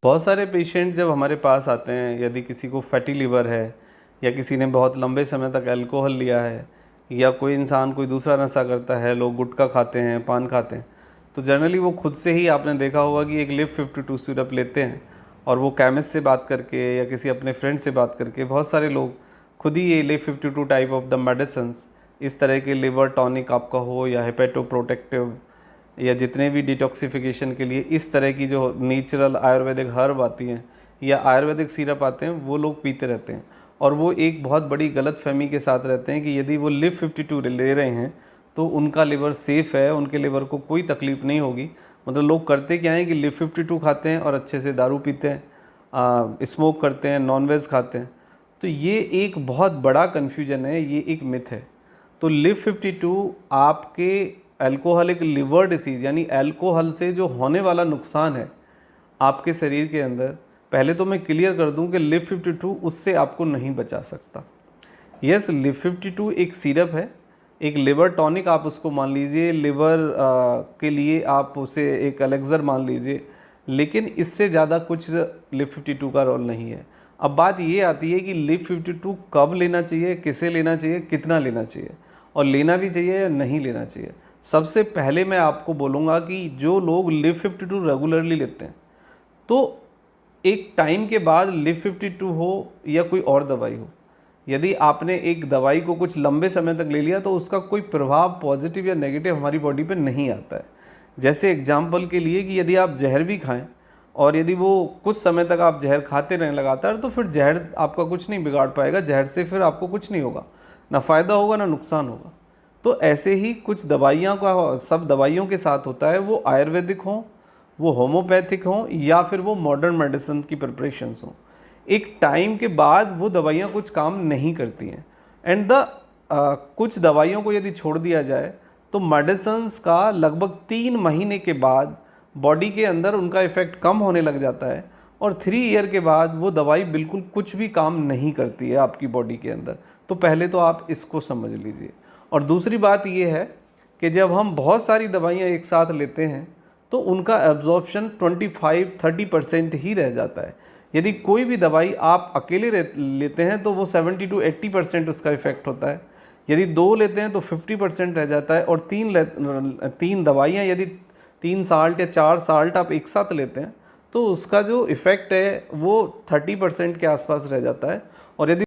बहुत सारे पेशेंट जब हमारे पास आते हैं, यदि किसी को फैटी लिवर है या किसी ने बहुत लंबे समय तक अल्कोहल लिया है या कोई इंसान कोई दूसरा नशा करता है, लोग गुटखा खाते हैं, पान खाते हैं, तो जनरली वो खुद से ही आपने देखा होगा कि एक लिव 52 सिरप लेते हैं और वो केमिस्ट से बात करके या किसी अपने फ्रेंड से बात करके बहुत सारे लोग खुद ही ये live 52 type of the medicines, इस तरह के लिवर टॉनिक आपका हो या हेपेटो प्रोटेक्टिव या जितने भी डिटॉक्सिफिकेशन के लिए इस तरह की जो नेचुरल आयुर्वेदिक हर्ब आती हैं या आयुर्वेदिक सिरप आते हैं, वो लोग पीते रहते हैं। और वो एक बहुत बड़ी गलत फहमी के साथ रहते हैं कि यदि वो लिव 52 ले रहे हैं तो उनका लिवर सेफ़ है, उनके लिवर को कोई तकलीफ़ नहीं होगी। मतलब लोग करते क्या हैं कि लिव 52 खाते हैं और अच्छे से दारू पीते हैं, स्मोक करते हैं, नॉनवेज खाते हैं। तो ये एक बहुत बड़ा कन्फ्यूजन है, ये एक मिथ है। तो लिव 52 आपके अल्कोहलिक लिवर डिसीज़ यानी अल्कोहल से जो होने वाला नुकसान है आपके शरीर के अंदर, पहले तो मैं क्लियर कर दूं कि लिव 52 उससे आपको नहीं बचा सकता। यस, लिव 52 एक सिरप है, एक लिवर टॉनिक आप उसको मान लीजिए, लिवर के लिए आप उसे एक एलेक्सर मान लीजिए, लेकिन इससे ज़्यादा कुछ लिव 52 का रोल नहीं है। अब बात ये आती है कि लिव 52 कब लेना चाहिए, किसे लेना चाहिए, कितना लेना चाहिए और लेना भी चाहिए या नहीं लेना चाहिए। सबसे पहले मैं आपको बोलूँगा कि जो लोग लिव 52 रेगुलरली लेते हैं, तो एक टाइम के बाद लिव 52 हो या कोई और दवाई हो, यदि आपने एक दवाई को कुछ लंबे समय तक ले लिया तो उसका कोई प्रभाव पॉजिटिव या नेगेटिव हमारी बॉडी पे नहीं आता है। जैसे एग्जाम्पल के लिए कि यदि आप जहर भी खाएं और यदि वो कुछ समय तक आप जहर खाते रहें लगातार, तो फिर जहर आपका कुछ नहीं बिगाड़ पाएगा, जहर से फिर आपको कुछ नहीं होगा, ना फ़ायदा होगा ना नुकसान होगा। तो ऐसे ही कुछ दवाइयाँ का सब दवाइयों के साथ होता है, वो आयुर्वेदिक हों, वो होम्योपैथिक हों या फिर वो मॉडर्न मेडिसिन की प्रिपरेशंस हों, एक टाइम के बाद वो दवाइयाँ कुछ काम नहीं करती हैं। एंड कुछ दवाइयों को यदि छोड़ दिया जाए तो मेडिसिन्स का लगभग 3 महीने के बाद बॉडी के अंदर उनका इफ़ेक्ट कम होने लग जाता है और 3 ईयर के बाद वो दवाई बिल्कुल कुछ भी काम नहीं करती है आपकी बॉडी के अंदर। तो पहले तो आप इसको समझ लीजिए। और दूसरी बात ये है कि जब हम बहुत सारी दवाइयाँ एक साथ लेते हैं तो उनका एब्जॉर्प्शन 25-30% ही रह जाता है। यदि कोई भी दवाई आप अकेले लेते हैं तो वो 70-80% उसका इफ़ेक्ट होता है। यदि 2 लेते हैं तो 50% रह जाता है। और 3 दवाइयाँ यदि 3 साल्ट या 4 साल्ट आप एक साथ लेते हैं तो उसका जो इफ़ेक्ट है वो 30% के आसपास रह जाता है। और यदि